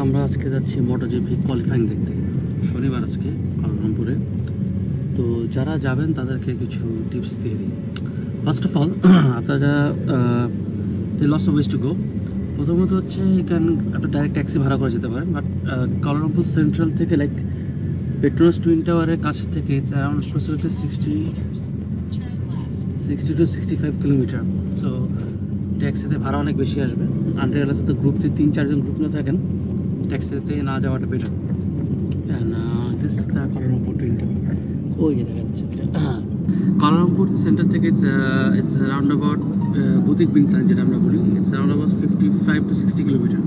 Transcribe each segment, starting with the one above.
আমরা আজকে যাচ্ছি মোটোজিপি কোয়ালিফাইং দেখতে, শনিবার আজকে কুয়ালালামপুরে। তো যারা যাবেন তাদেরকে কিছু টিপস দিয়ে দিই। ফার্স্ট অফ অল, আপনারা lots of ways to go. প্রথমত হচ্ছে এখানে একটা ডাইরেক্ট ট্যাক্সি ভাড়া করে যেতে পারেন, বাট কুয়ালালামপুর সেন্ট্রাল থেকে লাইক পেট্রোনাস টুইন টাওয়ারের কাছে থেকে it's around approximately 60 to 65 kilometre. So ট্যাক্সিতে ভাড়া অনেক বেশি আসবে। আন্ডারগ্রাউন্ডে তো গ্রুপ 3-4 জন গ্রুপ না থাকেন, ট্যাক্সিতে না যাওয়াটা better. This Kuala Lumpur twin tower, ওই যে দেখা যাচ্ছে কুয়ালালামপুর সেন্টার থেকে ইটস অ্যারাউন্ড অ্যাবাউট বুতিক বিনতান যেটা আমরা বলি, it's around about 55 to 60 kilometre.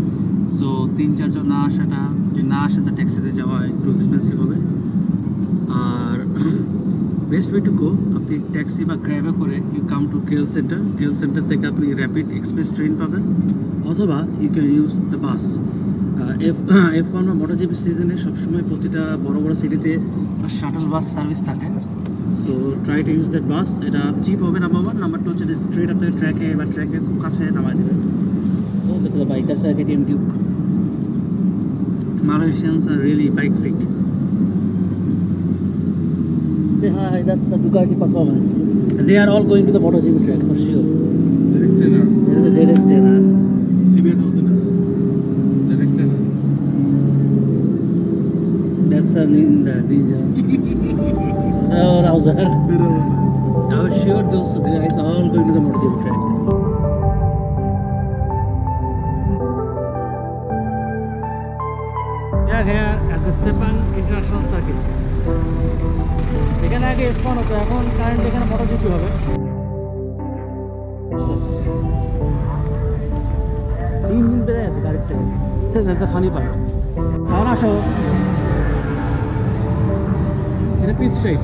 So 3-4 জন না আসাটা, যদি না আসে তা ট্যাক্সিতে যাওয়া একটু এক্সপেন্সিভ হবে। আর বেস্ট ওয়ে টু গো, আপনি ট্যাক্সি বা গ্র্যাবে করে you come to KL centre থেকে আপনি র্যাপিড এক্সপ্রেস ট্রেন পাবেন, অথবা you can use the bus. F1 বা মোটোজিপি সিজনে সবসময় প্রতিটা বড় বড় সিটিতে শাটল বাস সার্ভিস থাকে। So try to use that bus. এটা চিপ হবে নাম্বার 1। নাম্বার 2 হচ্ছে স্ট্রেট আপনাকে ট্র্যাকের খুব কাছে নামাই দেবে। ও দেখো bike, that's a KTM Duke. Malaysians are really bike freak. Say hi, that's the Bugatti performance. They are all going to the MotoGP track for sure. ZX-10R. There's a ZX-10R. CBR1000R. ZX-10R. That's a Ninja. Oh, Rouser. I was sure those guys are all going to the MotoGP track. We are here at the Sepang International Circuit. এখানে আগে F1 হতো, এখন current এখানে MotoGP হবে। 3 দিন বেড়ে আছে গাড়ির থেকে। That's a funny part. এখন আসো, এটা পিচ স্ট্রেট।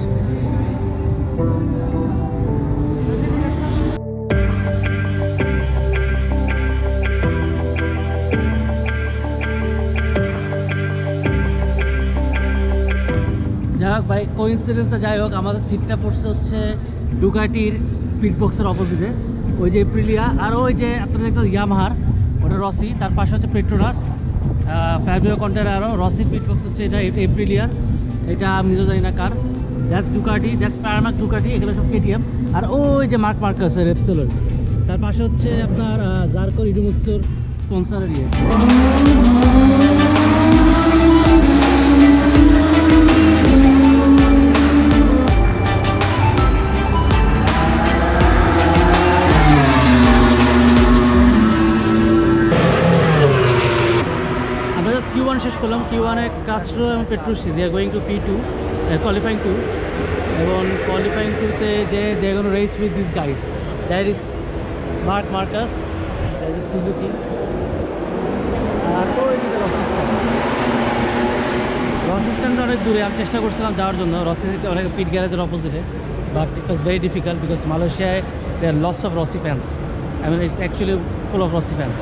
যাই হোক ভাই, কোইন্সিডেন্সে যাই হোক, আমাদের সিটটা পড়ছে হচ্ছে ডুকাটির পিট বক্সের অপোজিটে, ওই যে এপ্রিলিয়া। আর ওই যে আপনারা দেখতে ইয়ামাহার, ওটা রসি, তার পাশে হচ্ছে পেট্রোনাস, ফ্যাবিও কন্টেনারও। রসির পিট বক্স হচ্ছে এটা এপ্রিলিয়ার, এটা আমি নিজেও জানি না কার। দ্যাটস ডুকাটি, দ্যাটস প্যারামাক ডুকাটি, এগুলো সব KTM। আর ওই যে মার্কাস রেপসোলের, তার পাশে হচ্ছে আপনার জারকো ইডুমুৎসুর স্পন্সারের ইয়ে। Q1 শেষ করলাম। Q1-এ কাস্ট্রো এবং Petrucci, they are going to P2 qualifying 2, এবং কোয়ালিফাইং 2-তে যে they are gonna race with this guys. That is Marquez, that is Suzuki. আর ওই দিকে রসি স্ট্যান্ডটা অনেক দূরে। আমি চেষ্টা করছিলাম যাওয়ার জন্য রসি অনেক পিট গ্যারেজের অপোজিটে, but it was very difficult because মালয়েশিয়ায় they are lots of Rossi fans. I mean it's actually full of Rossi fans.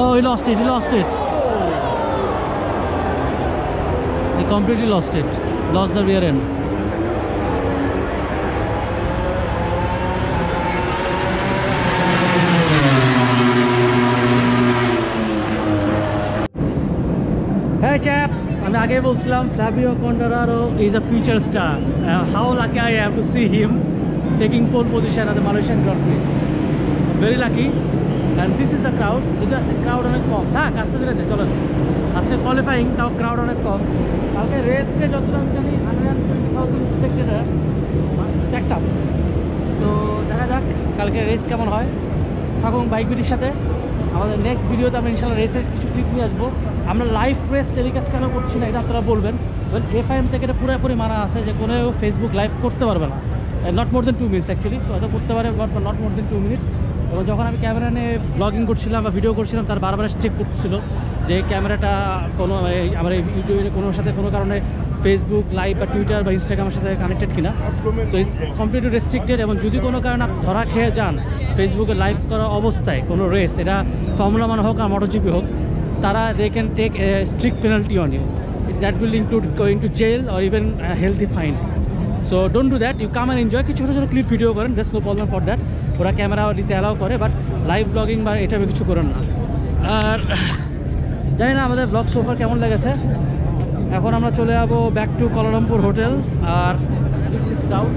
Oh, he lost it. He completely lost it. Lost the rear end. Hey chaps, আমি আগে বলছিলাম Fabio কন্টারারো is a future star. How lucky I am to see him taking pole position at the Malaysian Grand Prix. Very lucky. And this is the crowd. যদি আজকে crowd অনেক কম, থাক আস্তে ধীরে যায়, চলো। আজকে কোয়ালিফাইং, তাও ক্রাউড অনেক কম। কালকে রেসে যতটা আমি জানি 120,000 স্পেক্টেটার স্ট্যাকড আপ। তো দেখা যাক কালকে রেস কেমন হয়। থাকুন বাইক ভিডিওর সাথে। আমাদের নেক্সট ভিডিওতে আমরা ইনশাল্লাহ রেসের কিছু ক্লিপ নিয়ে আসবো। আমরা লাইভ রেস টেলিকাস্ট কেন করছি না এটা আপনারা বলবেন। FIM থেকে এটা পুরোপুরি মানা আছে যে কোনো ফেসবুক লাইভ করতে পারবে না, not more than 2 minutes actually. তো হয়তো করতে পারে, but not more than 2 minutes. এবং যখন আমি ক্যামেরা নিয়ে ব্লগিং করছিলাম বা ভিডিও করছিলাম, তার বারবার চেক করতেছিল যে ক্যামেরাটা কোনো আমার ইউটিউবের কোনো সাথে কোনো কারণে ফেসবুক লাইভ বা টুইটার বা ইনস্টাগ্রামের সাথে কানেক্টেড কিনা। সো ইটস কমপ্লিটলি রেস্ট্রিক্টেড, এবং যদি কোনো কারণে আপনি ধরা খেয়ে যান ফেসবুকে লাইভ করা অবস্থায় কোনো রেস, এটা ফর্মুলা ওয়ান হোক আর মোটোজিপি হোক, তারা they can take a strict penalty on you. That will include going to jail or even hefty fine. So don't do that, you come and enjoy. কিছু ছোটো ছোটো ক্লিপ ভিডিও করেন, that's no problem for that, ওরা camera দিতে allow করে, but live blogging বা এটা কিছু করেন না। আর জানি না আমাদের ব্লগ সোফার কেমন লেগেছে। এখন আমরা চলে যাবো ব্যাক টু কুয়ালালামপুর হোটেল। আর ডাউন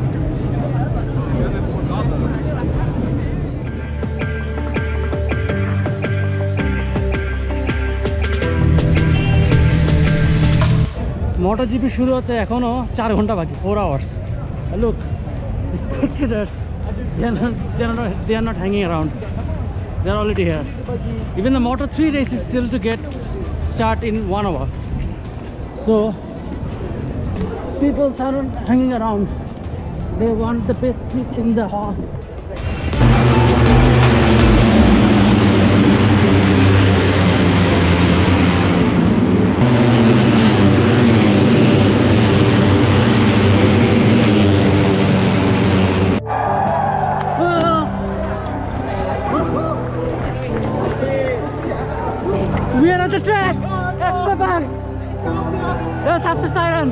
MotoGP শুরু হতে এখনও 4 ঘন্টা বাকি, 4 hours. Look, the spectators, they are not hanging around. They are already here. Even the Moto3 race is still to get start in 1 hour. So people are not hanging around. They want the best seat in the hall. We are at the track. That's the back. There's half the siren.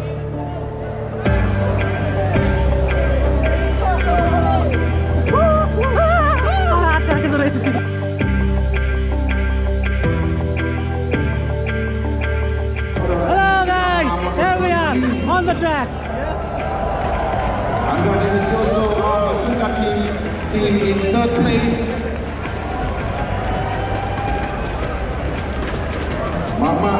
Hello guys, here we are on the track. Ducati team in third place. Mama